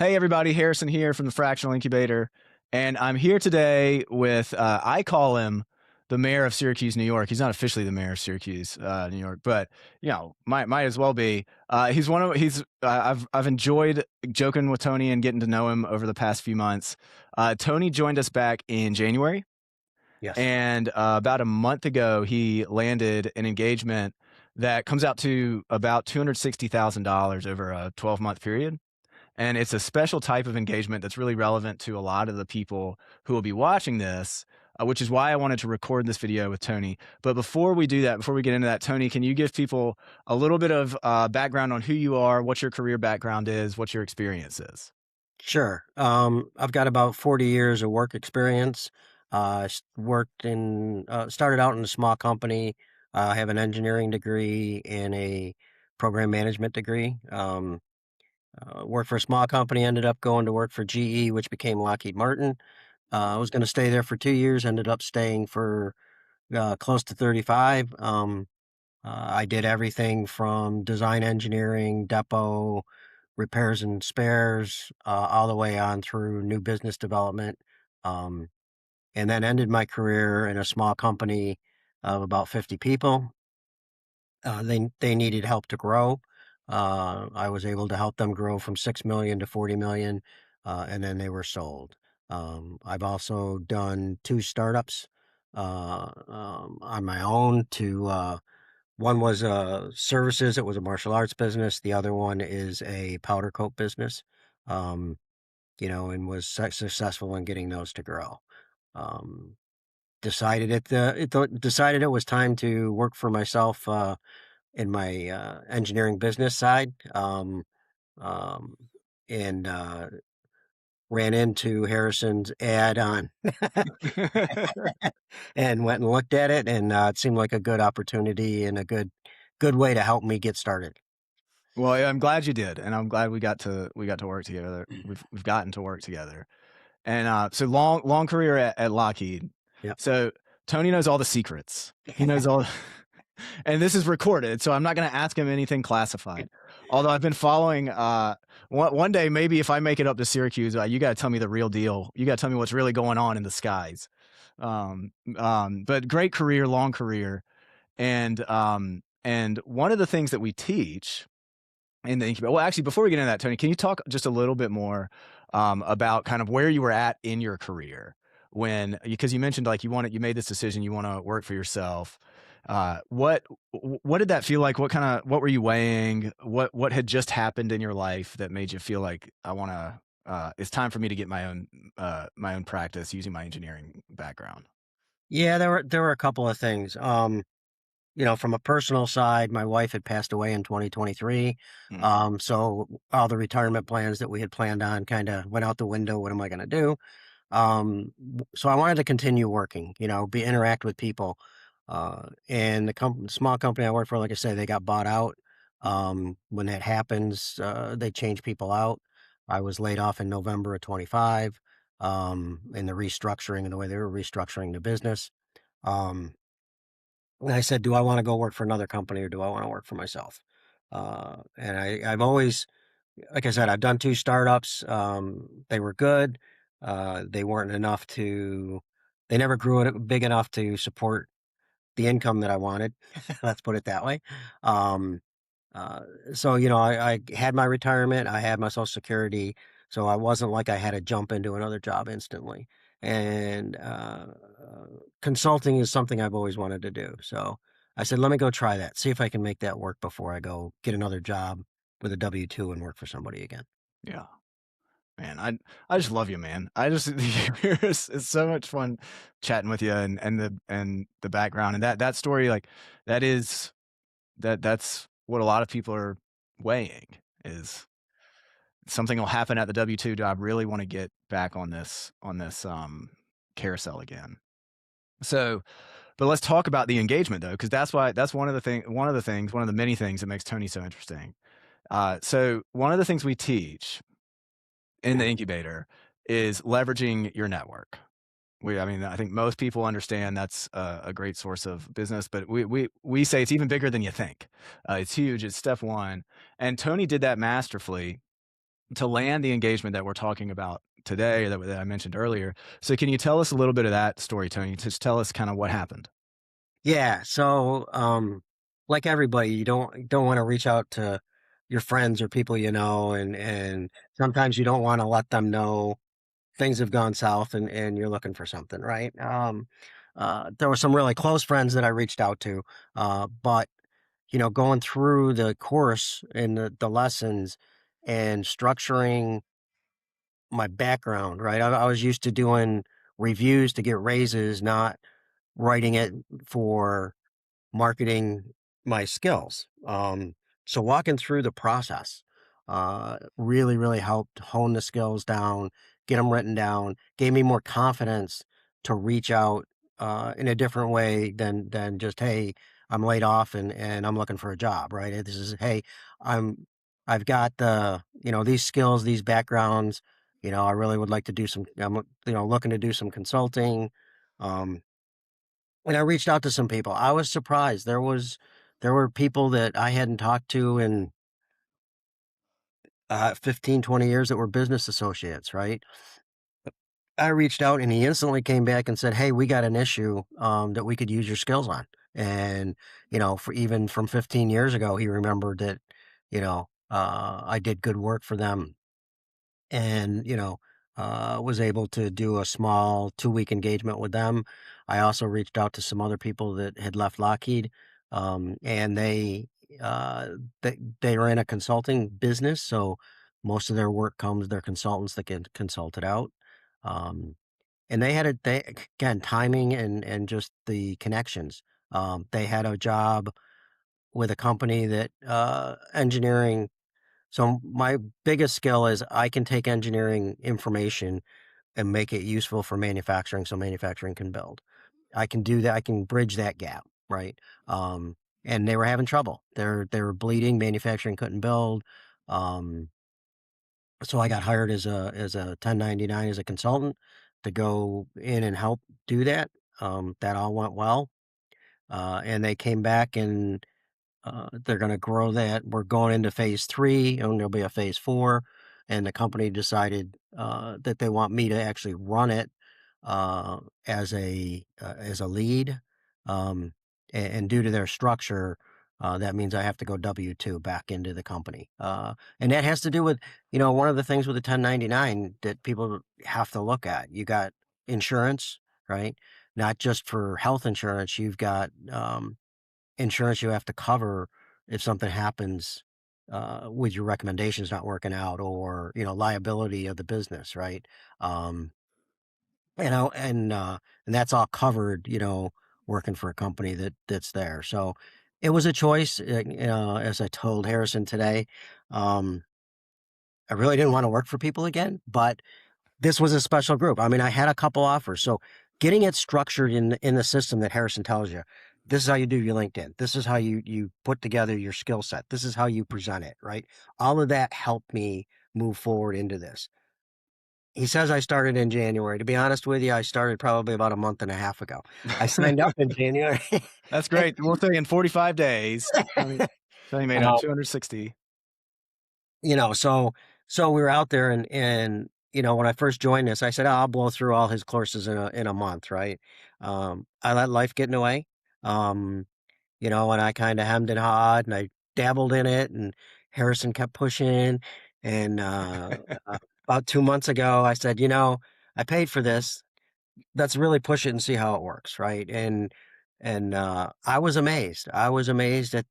Hey everybody, Harrison here from the Fractional Incubator, and I'm here today with I call him the mayor of Syracuse, New York. He's not officially the mayor of Syracuse, New York, but might as well be. I've enjoyed joking with Tony and getting to know him over the past few months. Tony joined us back in January, Yes. and about a month ago, he landed an engagement that comes out to about $260,000 over a 12-month period. And it's a special type of engagement that's really relevant to a lot of the people who will be watching this, which is why I wanted to record this video with Tony. But before we do that, before we get into that, Tony, can you give people a little bit of background on who you are, what your career background is, what your experience is? Sure. I've got about 40 years of work experience. Started out in a small company. I have an engineering degree and a program management degree. Worked for a small company, ended up going to work for GE, which became Lockheed Martin. I was going to stay there for 2 years, ended up staying for close to 35. I did everything from design engineering, depot, repairs and spares, all the way on through new business development. Um, and then ended my career in a small company of about 50 people. They needed help to grow. I was able to help them grow from 6 million to 40 million, and then they were sold. I've also done two startups on my own to one was services. It was a martial arts business. The other one is a powder coat business. Um, and was successful in getting those to grow. Um, decided it was time to work for myself in my engineering business side. Um, and ran into Harrison's ad on and went and looked at it, and it seemed like a good opportunity and a good way to help me get started. Well, yeah, I'm glad you did, and I'm glad we got to work together. We've gotten to work together, and so long career at Lockheed. Yep. So Tony knows all the secrets. He knows all. And this is recorded, so I'm not going to ask him anything classified. Although I've been following, one day maybe if I make it up to Syracuse, you got to tell me the real deal. You got to tell me what's really going on in the skies. But great career, long career, and one of the things that we teach in the incubator. Well, actually, before we get into that, Tony, can you talk just a little bit more about kind of where you were at in your career when, because you mentioned like you made this decision, you want to work for yourself. What did that feel like? What were you weighing? What had just happened in your life that made you feel like it's time for me to get my own practice using my engineering background? Yeah, there were a couple of things. From a personal side, my wife had passed away in 2023. Mm. So all the retirement plans that we had planned on kind of went out the window. What am I going to do? So I wanted to continue working, interact with people. And small company I worked for, like I said, they got bought out. When that happens, they change people out. I was laid off in November of 25, in the restructuring and the way they were restructuring the business. Um, and I said, do I want to go work for another company or do I want to work for myself? And I've always, like I said, I've done two startups. They were good. They weren't enough they never grew it big enough to support the income that I wanted. Let's put it that way. Um, uh, so, I had my retirement, I had my Social Security, so I wasn't like I had to jump into another job instantly. And consulting is something I've always wanted to do. So I said, let me go try that, see if I can make that work before I go get another job with a W-2 and work for somebody again. Yeah. Man, I just love you, man. I just it's so much fun chatting with you and the background and that story like that's what a lot of people are weighing is something will happen at the W2 job. Really want to get back on this carousel again. So, but let's talk about the engagement though, because that's one of the many things that makes Tony so interesting. So one of the things we teach in the incubator is leveraging your network. I mean, I think most people understand that's a great source of business, but we say it's even bigger than you think. It's huge. It's step one, and Tony did that masterfully to land the engagement that we're talking about today that I mentioned earlier. So can you tell us a little bit of that story, Tony? Just tell us kinda what happened. Yeah, so, like everybody, you don't wanna reach out to your friends or people you know, and sometimes you don't wanna let them know things have gone south and you're looking for something, right? There were some really close friends that I reached out to, but, going through the course and the lessons and structuring my background, right? I was used to doing reviews to get raises, not writing it for marketing my skills. So walking through the process really, really helped hone the skills down, get them written down, gave me more confidence to reach out in a different way than just, hey, I'm laid off and I'm looking for a job, right? This is, hey, I'm I've got these skills, these backgrounds. I really would like to do some. I'm looking to do some consulting. Um, and I reached out to some people. I was surprised. There were people that I hadn't talked to in 15, 20 years that were business associates, right? I reached out and he instantly came back and said, "Hey, we got an issue that we could use your skills on." And for even from 15 years ago, he remembered that I did good work for them and was able to do a small 2-week engagement with them. I also reached out to some other people that had left Lockheed, and uh, they ran a consulting business, so most of their work comes their consultants that get consulted out. Um, and they again, timing and just the connections. They had a job with a company that engineering so my biggest skill is I can take engineering information and make it useful for manufacturing so manufacturing can build. I can do that. I can bridge that gap, right? Um, and they were having trouble. They were bleeding. Manufacturing couldn't build. Um, so I got hired as a 1099 as a consultant to go in and help do that. That all went well. And they came back and they're gonna grow that. We're going into phase 3, and there'll be a phase 4, and the company decided, that they want me to actually run it, uh, as a lead, um, and due to their structure, that means I have to go W-2 back into the company, and that has to do with one of the things with the 1099 that people have to look at. You got insurance, right? Not just for health insurance, you've got, insurance you have to cover if something happens with your recommendations not working out or liability of the business, right? um and that's all covered, working for a company that's there. So it was a choice. As I told Harrison today, um I really didn't want to work for people again, but this was a special group. I mean, I had a couple offers, so getting it structured in the system that Harrison tells you, this is how you do your LinkedIn. This is how you put together your skill set. This is how you present it, right? All of that helped me move forward into this. He says I started in January. To be honest with you, I started probably about a month and a half ago. I signed up in January. That's great. We'll say in 45 days, Tony made uh, 260. so we were out there and when I first joined this, I said, "Oh, I'll blow through all his courses in a month," right? I let life get in the way. Um, and I kinda hemmed and hawed, and I dabbled in it, and Harrison kept pushing, and, about 2 months ago, I said, I paid for this. Let's really push it and see how it works," right? And I was amazed. I was amazed at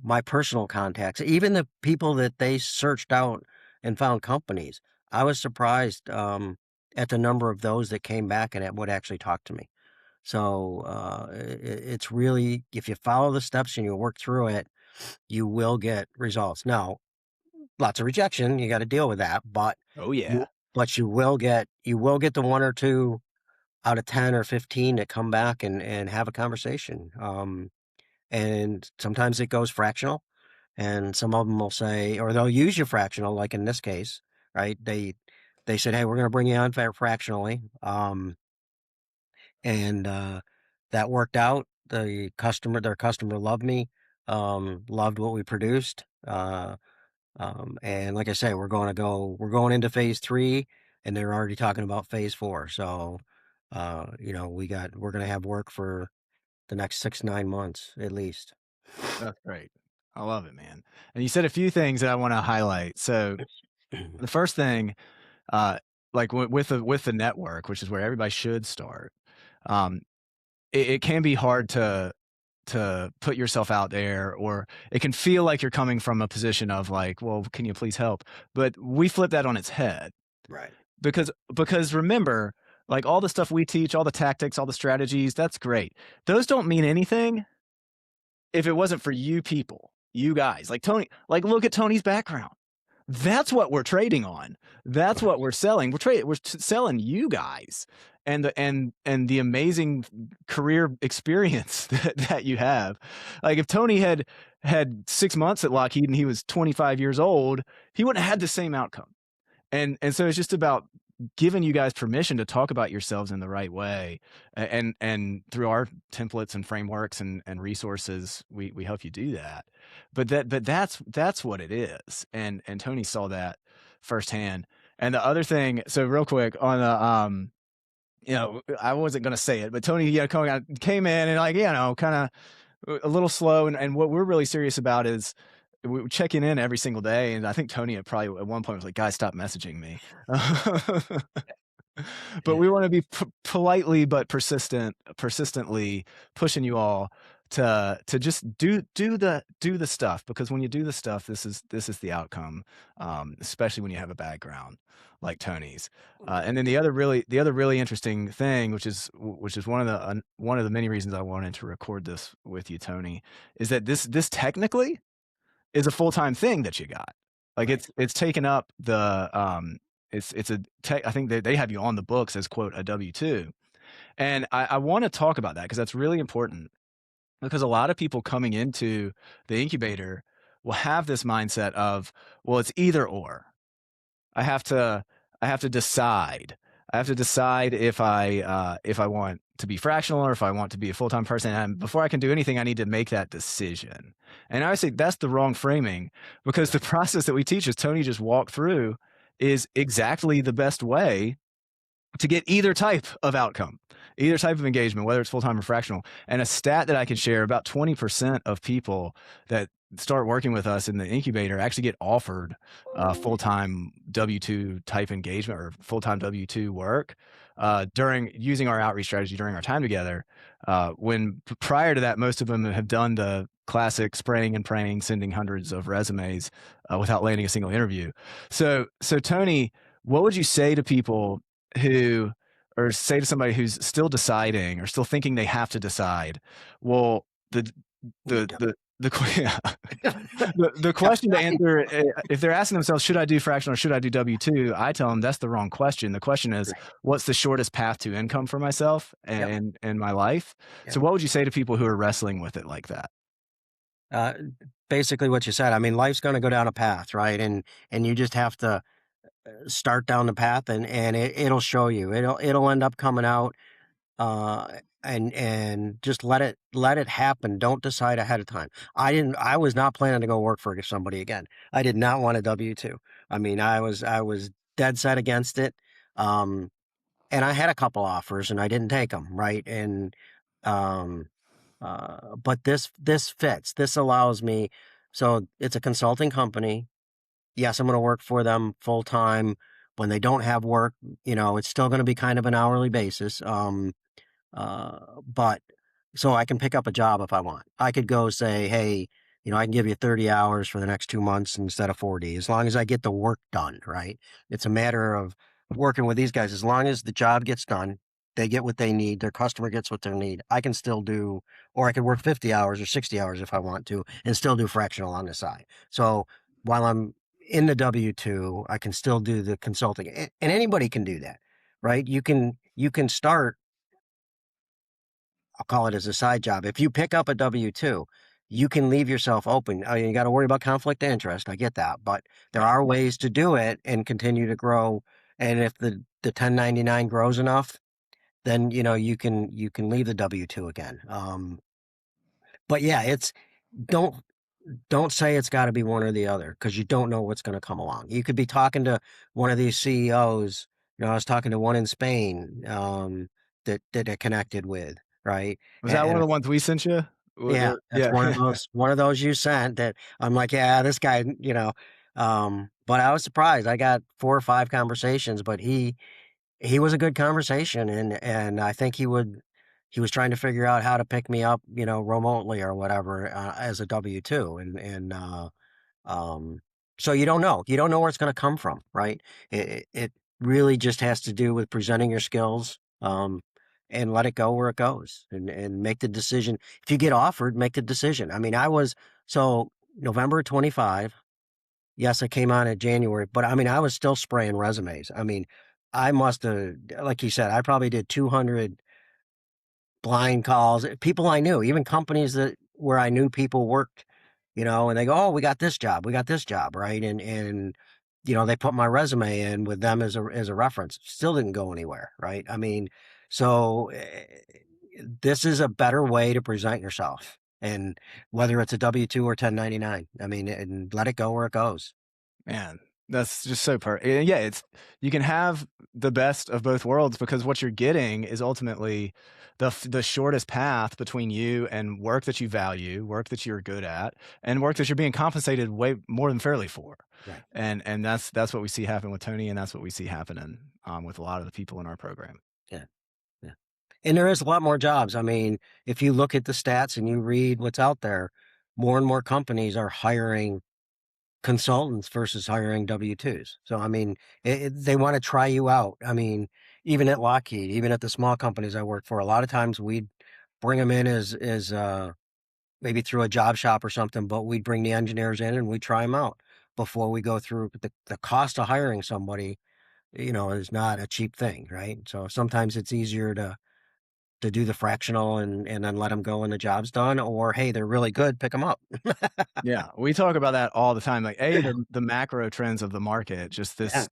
my personal contacts, even the people that they searched out and found companies. I was surprised, at the number of those that came back and would actually talk to me. So, it's really if you follow the steps and you work through it, you will get results. Now, lots of rejection, you gotta deal with that, but Oh, you yeah. you will get the 1 or 2 out of 10 or 15 that come back and have a conversation. And sometimes it goes fractional, and some of them will say or they'll use you fractional, like in this case, right? They said, "Hey, we're gonna bring you on fractionally," and that worked out. Their customer loved me, loved what we produced. And like I say, we're going into phase three, and they're already talking about phase four. So, we're going to have work for the next 6, 9 months at least. That's great. I love it, man. And you said a few things that I wanna highlight. So, the first thing, uh, like, with the network, which is where everybody should start, um, it can be hard to put yourself out there, or it can feel like you're coming from a position of like, "Well, can you please help?" But we flip that on its head Right. because remember, like, all the stuff we teach, all the tactics, all the strategies, that's great. Those don't mean anything if it wasn't for you people, you guys. Like Tony, like, look at Tony's background. That's what we're trading on. That's Right. what we're selling. We're selling you guys and the amazing career experience that you have. Like if Tony had 6 months at Lockheed and he was 25 years old, he wouldn't have had the same outcome. And so it's just about giving you guys permission to talk about yourselves in the right way, and through our templates and frameworks and resources, we help you do that. But that's what it is, and Tony saw that firsthand. And the other thing, so real quick on the I wasn't gonna say it, but Tony, came in and like, kind of a little slow, and what we're really serious about is we checking in every single day, and I think Tony at probably at one point was like, "Guys, stop messaging me." But Yeah. we wanna be politely but persistently pushing you all to just do the stuff, because when you do the stuff, this is the outcome, especially when you have a background like Tony's. And then the other really interesting thing, which is one of the many reasons I wanted to record this with you, Tony, is that this technically is a full-time thing that you got. Like, Right. it's taken up it's a tech. I think they have you on the books as, quote, "a W-2." And I wanna talk about that because that's really important, because a lot of people coming into the incubator will have this mindset of, "Well, it's either or." I have to I have to decide. I have to decide if I want to be fractional or if I want to be a full-time person, and before I can do anything, I need to make that decision. And I would say that's the wrong framing, because the Right. process that we teach, as Tony just walked through, is exactly the best way to get either type of outcome, either type of engagement, whether it's full time or fractional. And a stat that I can share, about 20% of people that start working with us in the incubator actually get offered full time W-2 type engagement or full time W-2 work during using our outreach strategy during our time together. When prior to that, most of them have done the classic spraying and praying, sending hundreds of resumes without landing a single interview. So Tony, what would you say to people who, or say to somebody who's still deciding or still thinking they have to decide? Well, the We need the to. the the yeah, the question to answer, if they're asking themselves, "Should I do fractional or should I do W-2?" I tell them that's the wrong question. The question is, Right. "What's the shortest path to income for myself Yep. and my life?" So Yep. what would you say to people who are wrestling with it like that? Uh, Basically what you said. I mean, life's going to go down a path, right? And you just have to start down the path, and it'll show you. It'll end up coming out, and just let it happen. Don't decide ahead of time. I was not planning to go work for somebody again. I did not want a W-2. I mean, I was dead set against it. Um, and I had a couple offers and I didn't take them, right? And um but this fits. This allows me, so it's a consulting company. Yes, I'm going to work for them full time. When they don't have work, it's still going to be kind of an hourly basis. But so I can pick up a job if I want. I could go say, hey, I can give you 30 hours for the next 2 months instead of 40, as long as I get the work done, right? It's a matter of working with these guys. As long as the job gets done, they get what they need, their customer gets what they need. I can still do, or I could work 50 hours or 60 hours if I want to, and still do fractional on the side. So while I'm in the W-2, I can still do the consulting. And anybody can do that, right? You can start, I'll call it, as a side job. If you pick up a W-2, you can leave yourself open. I mean, you got to worry about conflict of interest. I get that, but there Right. are ways to do it and continue to grow. And if the 1099 grows enough, then you can leave the W-2 again. But yeah, don't. don't say it's gotta be one or the other because you don't know what's gonna come along. You could be talking to one of these CEOs, I was talking to one in Spain, that I connected with, right? Was that one of the ones we sent you? Yeah, that's Yeah. one of those you sent that I'm like, "Yeah, this guy," but I was surprised. I got 4 or 5 conversations, but he was a good conversation, and I think he was trying to figure out how to pick me up, remotely or whatever, as a W-2, um, so you don't know. You don't know where it's gonna come from, right? It really just has to do with presenting your skills, and let it go where it goes, and make the decision. If you get offered, make the decision. I mean, November 25, yes, I came on in January, but I mean, I was still spraying resumes. I mean, I must have, like you said, I probably did 200 blind calls, people I knew, even companies that where I knew people worked, and they go, "Oh, we got this job," right? They put my resume in with them as a reference. Still didn't go anywhere, right? I mean, so this is a better way to present yourself, and whether it's a W-2 or 1099, I mean, and let it go where it goes. Man, that's just so yeah, it's you can have the best of both worlds because what you're getting is ultimately the shortest path between you and work that you value, work that you're good at, and work that you're being compensated way more than fairly for. Right. And that's what we see happen with Tony, and that's what we see happening, with a lot of the people in our program. Yeah. Yeah. And there is a lot more jobs. I mean, if you look at the stats and you read what's out there, more and more companies are hiring consultants versus hiring W-2s. So, I mean, they want to try you out. I mean, even at Lockheed, even at the small companies I work for, a lot of times we'd bring them in as maybe through a job shop or something, but we'd bring the engineers in and we'd try them out before we go through the cost of hiring somebody, is not a cheap thing, right? So sometimes it's easier to do the fractional and then let them go when the job's done, or, "Hey, they're really good, pick them up." Yeah, we talk about that all the time. Like, the macro trends of the market, just Yeah, this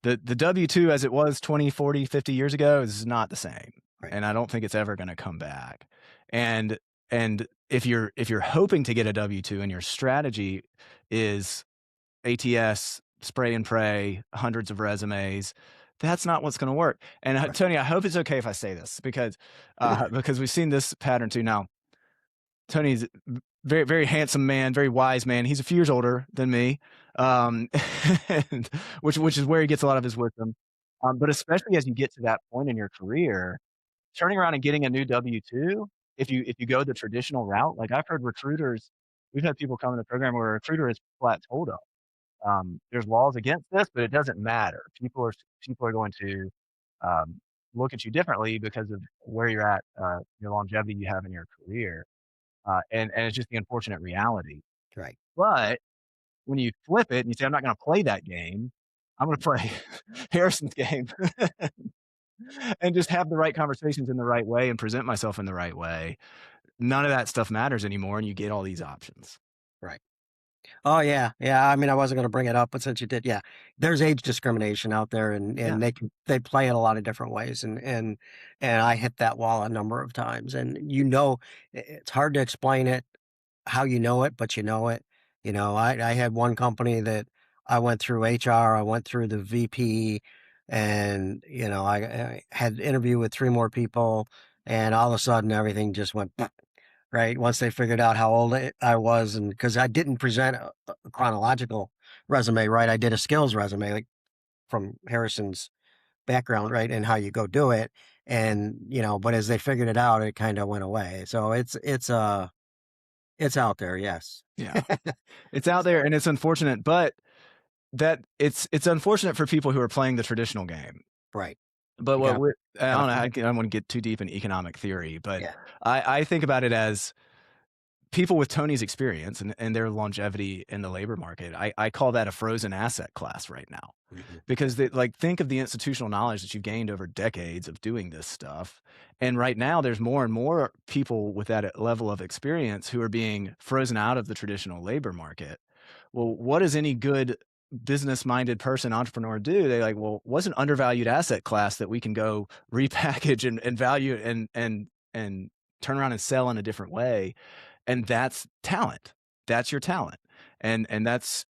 the W-2 as it was 20, 40, 50 years ago is not the same, right, and I don't think it's ever gonna come back. And and if you're hoping to get a W-2 and your strategy is ATS, spray and pray, hundreds of resumes, that's not what's gonna work. And, right. Tony, I hope it's okay if I say this because we've seen this pattern too. Now, Tony's very, very handsome man, very wise man. He's a few years older than me, um, and which is where he gets a lot of his wisdom. But especially as you get to that point in your career, turning around and getting a new W-2, if you go the traditional route, like I've heard recruiters, we've had people come in the program where a recruiter has flat told them, "There's laws against this, but it doesn't matter. People are going to look at you differently because of where you're at, your longevity you have in your career." And it's just the unfortunate reality. Right, But when you flip it and you say, "I'm not gonna play that game, I'm gonna play Harrison's game," and just have the right conversations in the right way and present myself in the right way, none of that stuff matters anymore, and you get all these options. right. Oh, yeah, yeah, I mean, I wasn't gonna bring it up, but since you did, yeah. There's age discrimination out there, Yeah, and they play it a lot of different ways, and I hit that wall a number of times, and it's hard to explain it, how you know it, but you know it. I had one company that I went through HR, I went through the VP, and, I had interview with 3 more people, and all of a sudden, everything just went right? Once they figured out how old I was, and because I didn't present a chronological resume, right? I did a skills resume, like, from Harrison's background, right, and how you go do it, and, but as they figured it out, it kinda went away. So it's out there, yes. yeah. It's out there So and it's unfortunate, but that it's unfortunate for people who are playing the traditional game. right. But You what got we're I gotta don't know, play. I don't wanna get too deep in economic theory, but Yeah. I think about it as people with Tony's experience and their longevity in the labor market, I call that a frozen asset class right now. Mhm. Because they like think of the institutional knowledge that you've gained over decades of doing this stuff. And right now there's more and more people with that level of experience who are being frozen out of the traditional labor market. Well, what does any good business-minded person, entrepreneur do? They like, well, what's an undervalued asset class that we can go repackage and value and turn around and sell in a different way? And that's talent. that's your talent. And that's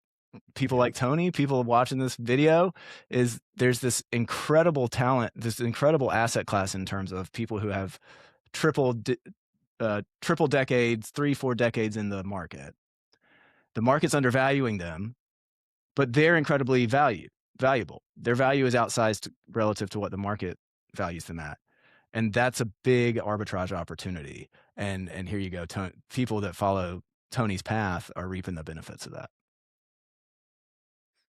people like Tony, people watching this video, is there's this incredible talent, this incredible asset class in terms of people who have triple triple decades, 3, 4 decades in the market. The market's undervaluing them, but they're incredibly valuable. Their value is outsized relative to what the market values them at. And that's a big arbitrage opportunity. And here you go. People that follow Tony's path are reaping the benefits of that.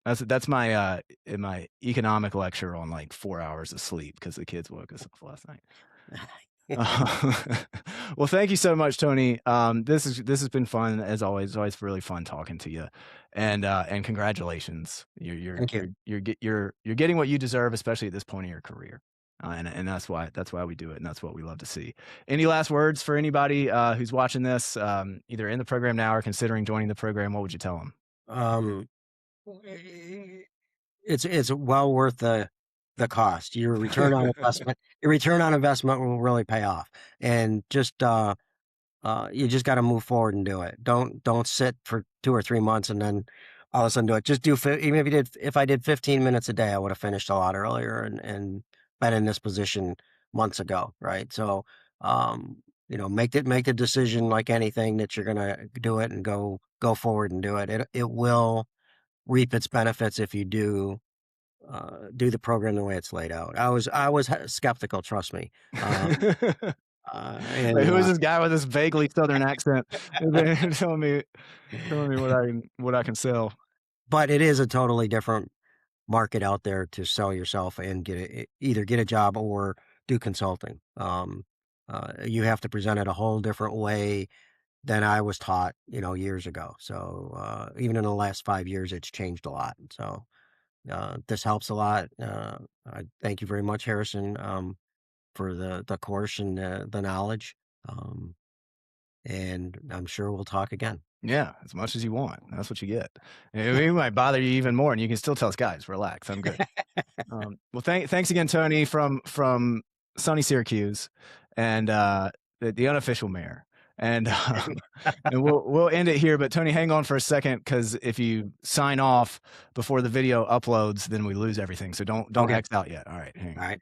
That's my in my economic lecture on like 4 hours of sleep because the kids woke us up last night. Well, thank you so much, Tony. This has been fun as always. It's always really fun talking to you, and congratulations. Thank you. You're getting what you deserve, especially at this point in your career, and that's why we do it, and that's what we love to see. Any last words for anybody who's watching this, either in the program now or considering joining the program? What would you tell them? Um, it's well worth the cost. Your return on investment will really pay off. And just you just got to move forward and do it. Don't sit for 2 or 3 months and then all of a sudden do it. Just do even if I did 15 minutes a day, I would have finished a lot earlier and been in this position months ago, right? So make the decision like anything that you're gonna do it and go forward and do it. It will reap its benefits if you do the program the way it's laid out. I was skeptical, trust me. Like, And who is this guy with this vaguely southern accent telling me what I can sell? but it is a totally different market out there to sell yourself and either get a job or do consulting. You have to present it a whole different way than I was taught, years ago. So even in the last 5 years, it's changed a lot. So this helps a lot. I thank you very much, Harrison, for the course and the knowledge. Um, and I'm sure we'll talk again. Yeah, as much as you want. That's what you get. It might bother you even more, and you can still tell us, guys, relax. I'm good. Well, thanks again, Tony, from sunny Syracuse, and the unofficial mayor. And and we'll end it here. But Tony, hang on for a second, because if you sign off before the video uploads, then we lose everything. So don't Okay. X out yet. All right, hang All on. right.